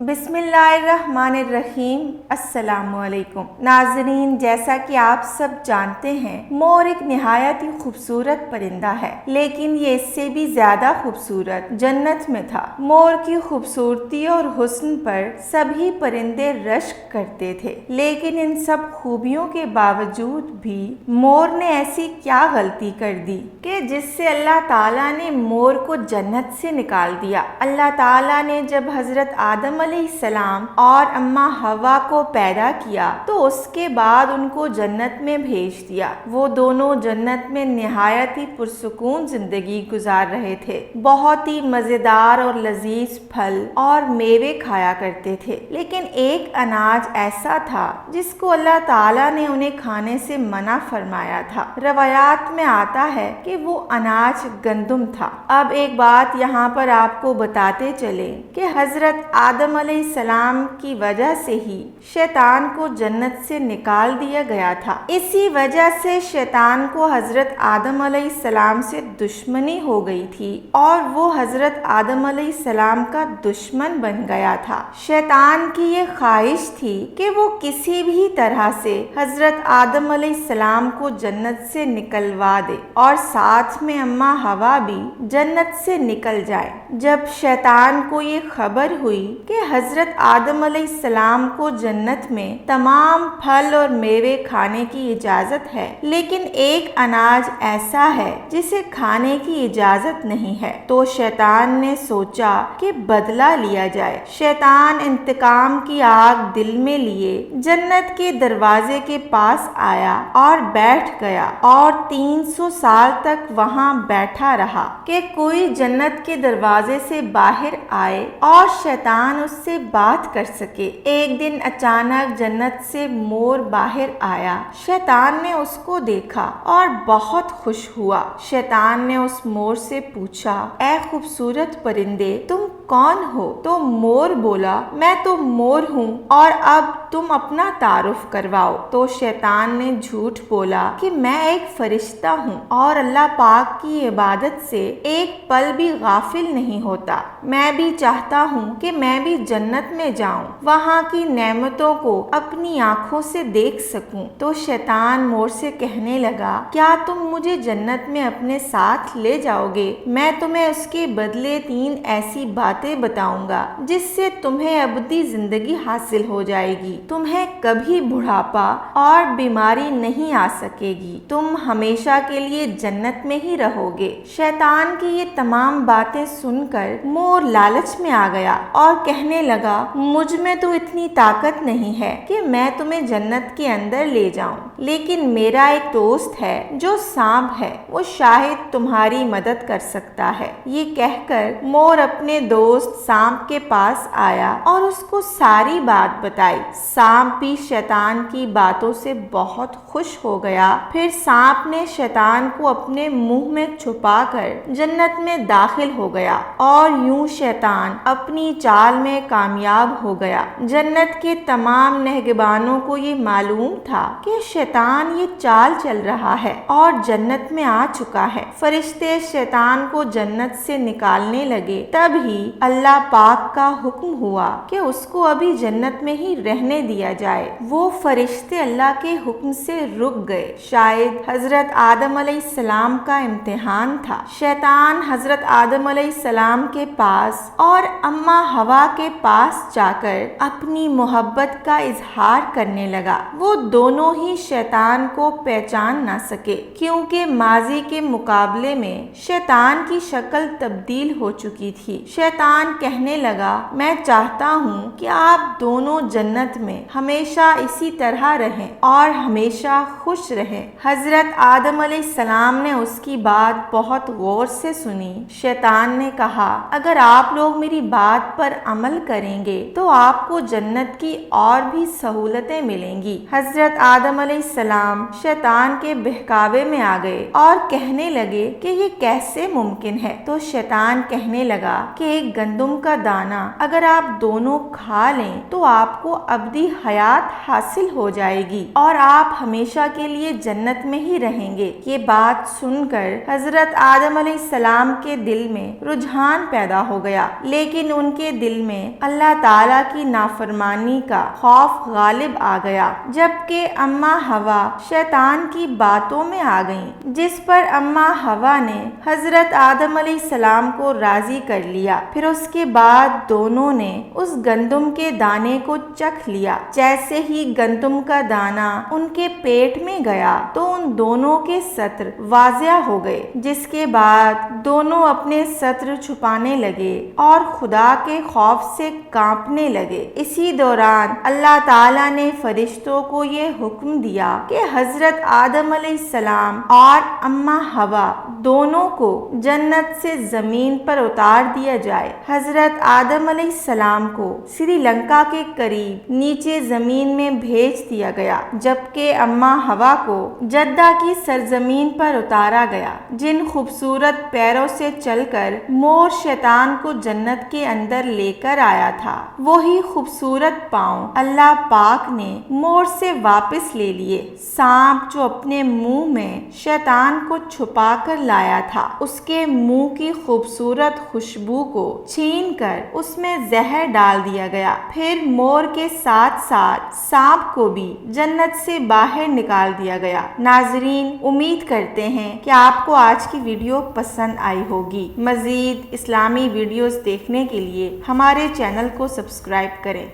बिस्मिल्लाहिर्रहमानिर्रहीम। अस्सलामु अलैकुम नाज़रीन, जैसा कि आप सब जानते हैं, मोर एक निहायत ही खूबसूरत परिंदा है, लेकिन ये इससे भी ज़्यादा खूबसूरत जन्नत में था। मोर की खूबसूरती और हुस्न पर सभी परिंदे रश्क करते थे, लेकिन इन सब खूबियों के बावजूद भी मोर ने ऐसी क्या गलती कर दी कि जिससे अल्लाह ताला ने मोर को जन्नत से निकाल दिया। अल्लाह ताला ने जब हज़रत आदम अलैहिस्सलाम और अम्मा हवा को पैदा किया तो उसके बाद उनको जन्नत में भेज दिया। वो दोनों जन्नत में निहायत ही पुरसुकून जिंदगी गुजार रहे थे। बहुत ही मज़ेदार और लजीज फल और मेवे खाया करते थे, लेकिन एक अनाज ऐसा था जिसको अल्लाह ताला ने उन्हें खाने से मना फरमाया था। रवायात में आता है कि वो अनाज गंदुम था। अब एक बात यहाँ पर आपको बताते चले कि हज़रत आदम अलैहिस्सलाम की वजह से ही शैतान को जन्नत से निकाल दिया गया था। इसी वजह से शैतान को हजरत आदम अलैहिस्सलाम से दुश्मनी हो गई थी और वो हजरत आदम अलैहिस्सलाम का दुश्मन बन गया था। शैतान की ये ख्वाहिश थी कि वो किसी भी तरह से हजरत आदम अलैहिस्सलाम को जन्नत से निकलवा दे और साथ में अम्मा हवा भी जन्नत से निकल जाए। जब शैतान को ये खबर हुई कि हजरत आदम अलैहिस्सलाम को जन्नत में तमाम फल और मेवे खाने की इजाजत है, लेकिन एक अनाज ऐसा है जिसे खाने की इजाजत नहीं है, तो शैतान ने सोचा कि बदला लिया जाए। शैतान इंतकाम की आग दिल में लिए जन्नत के दरवाजे के पास आया और बैठ गया और 300 साल तक वहां बैठा रहा कि कोई जन्नत के दरवाजे से बाहर आए और शैतान उससे बात कर सके। एक दिन अचानक जन्नत से मोर बाहर आया। शैतान ने उसको देखा और बहुत खुश हुआ। शैतान ने उस मोर से पूछा, ऐ खूबसूरत परिंदे, तुम कौन हो? तो मोर बोला, मैं तो मोर हूँ और अब तुम अपना तारुफ करवाओ। तो शैतान ने झूठ बोला कि मैं एक फरिश्ता हूँ और अल्लाह पाक की इबादत से एक पल भी गाफिल नहीं होता। मैं भी चाहता हूँ कि मैं भी जन्नत में जाऊं, वहाँ की नेमतों को अपनी आंखों से देख सकूं। तो शैतान मोर से कहने लगा, क्या तुम मुझे जन्नत में अपने साथ ले जाओगे? मैं तुम्हें उसके बदले 3 ऐसी बातें बताऊंगा जिससे तुम्हें अबदी जिंदगी हासिल हो जाएगी। तुम्हें कभी बुढ़ापा और बीमारी नहीं आ सकेगी। तुम हमेशा के लिए जन्नत में ही रहोगे। शैतान की ये तमाम बातें सुनकर मोर लालच में आ गया और कहने लगा, मुझ में तो इतनी ताकत नहीं है कि मैं तुम्हें जन्नत के अंदर ले जाऊं, लेकिन मेरा एक दोस्त है जो सांप है, वो शायद तुम्हारी मदद कर सकता है। ये कहकर मोर अपने दोस्त सांप के पास आया और उसको सारी बात बताई। सांप भी शैतान की बातों से बहुत खुश हो गया। फिर सांप ने शैतान को अपने मुंह में छुपाकर जन्नत में दाखिल हो गया और यूं शैतान अपनी चाल में कामयाब हो गया। जन्नत के तमाम नेहगबानों को ये मालूम था कि शैतान ये चाल चल रहा है और जन्नत में आ चुका है। फरिश्ते शैतान को जन्नत से निकालने लगे, तभी अल्लाह पाक का हुक्म हुआ कि उसको अभी जन्नत में ही रहने दिया जाए। वो फरिश्ते अल्लाह के हुक्म से रुक गए। शायद हजरत आदम अलैहिस्सलाम का इम्तिहान था। शैतान हजरत आदम अलैहिस्सलाम के पास और अम्मा हवा के पास जाकर अपनी मोहब्बत का इजहार करने लगा। वो दोनों ही शैतान को पहचान ना सके, क्योंकि माजी के मुकाबले में शैतान की शक्ल तब्दील हो चुकी थी। शैतान कहने लगा, मैं चाहता हूँ कि आप दोनों जन्नत में हमेशा इसी तरह रहें और हमेशा खुश रहें। हजरत आदम अलैहिस्सलाम ने उसकी बात बहुत गौर से सुनी। शैतान ने कहा, अगर आप लोग मेरी बात पर अमल करेंगे तो आपको जन्नत की और भी सहूलतें मिलेंगी। हजरत आदम अलैहिस्सलाम शैतान के बहकावे में आ गए और कहने लगे कि ये कैसे मुमकिन है। तो शैतान कहने लगा कि एक گندم کا دانہ اگر آپ دونوں کھا لیں تو آپ کو ابدی حیات حاصل ہو جائے گی اور آپ ہمیشہ کے لیے جنت میں ہی رہیں گے۔ یہ بات سن کر حضرت آدم علیہ السلام کے دل میں رجحان پیدا ہو گیا، لیکن ان کے دل میں اللہ تعالیٰ کی نافرمانی کا خوف غالب آ گیا، جبکہ اماں حوا شیطان کی باتوں میں آ گئیں، جس پر اماں حوا نے حضرت آدم علیہ السلام کو راضی کر لیا۔ پھر اس کے بعد دونوں نے اس گندم کے دانے کو چکھ لیا۔ جیسے ہی گندم کا دانہ ان کے پیٹ میں گیا تو ان دونوں کے ستر واضح ہو گئے، جس کے بعد دونوں اپنے ستر چھپانے لگے اور خدا کے خوف سے کانپنے لگے۔ اسی دوران اللہ تعالیٰ نے فرشتوں کو یہ حکم دیا کہ حضرت آدم علیہ السلام اور اماں حوا دونوں کو جنت سے زمین پر اتار دیا جائے۔ حضرت آدم علیہ السلام کو سری لنکا کے قریب نیچے زمین میں بھیج دیا گیا، جبکہ اماں حوا کو جدہ کی سرزمین پر اتارا گیا۔ جن خوبصورت پیروں سے چل کر مور شیطان کو جنت کے اندر لے کر آیا تھا، وہی خوبصورت پاؤں اللہ پاک نے مور سے واپس لے لیے۔ سانپ جو اپنے منہ میں شیطان کو چھپا کر لایا تھا، اس کے منہ کی خوبصورت خوشبو کو چھین کر اس میں زہر ڈال دیا گیا۔ پھر مور کے ساتھ ساتھ سانپ کو بھی جنت سے باہر نکال دیا گیا۔ ناظرین، امید کرتے ہیں کہ آپ کو آج کی ویڈیو پسند آئی ہوگی۔ مزید اسلامی ویڈیوز دیکھنے کے لیے ہمارے چینل کو سبسکرائب کریں۔